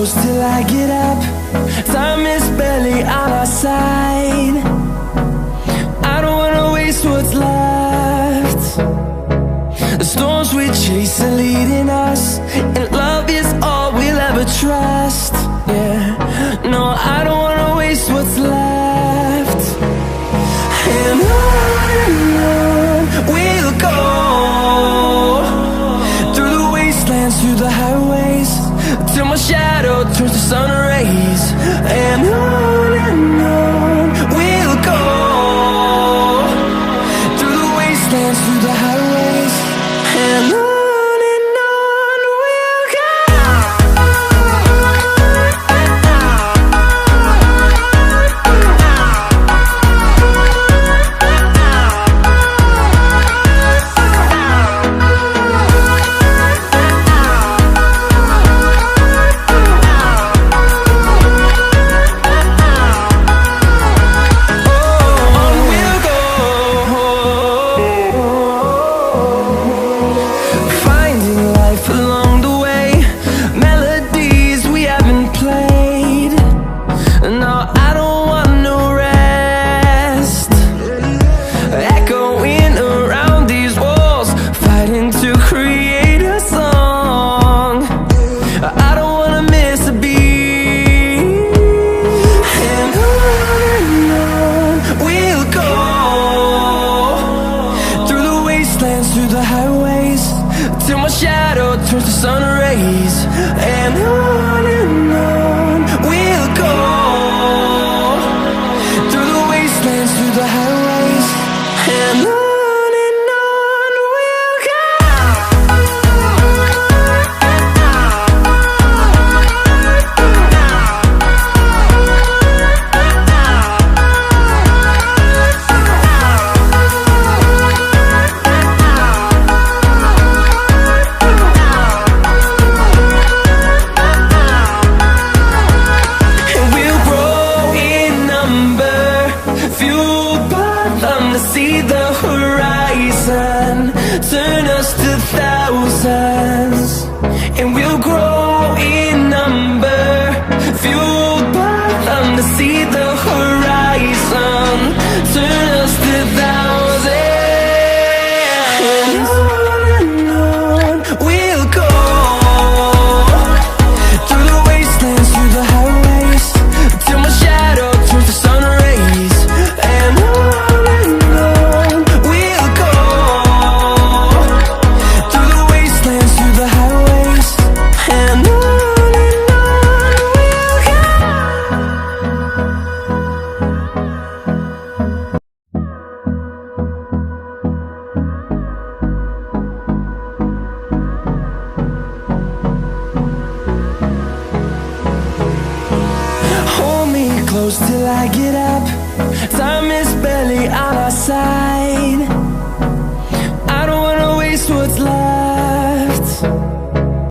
close till I get up. Time is barely on our side. I don't wanna waste what's left. The storms we chase are leading us, and love is all we'll ever trust. Yeah, no, I don't wanna waste what's left. And on we'll go, through the wastelands, through the highways, till my shadow turns to sun rays. And on we'll go, through the wastelands, through the highways, and on. Through the highways, till my shadow turns to sun rays. And on we'll go, through the wastelands, through the highways, and on. See the horizon turn us to thousands, and we'll grow in number, fueled by them. To see the horizon turn us to thousands, and on we'll go, through the wastelands, through the highways, till my shadow turns to sun rays. And close till I get up. Time is barely on our side.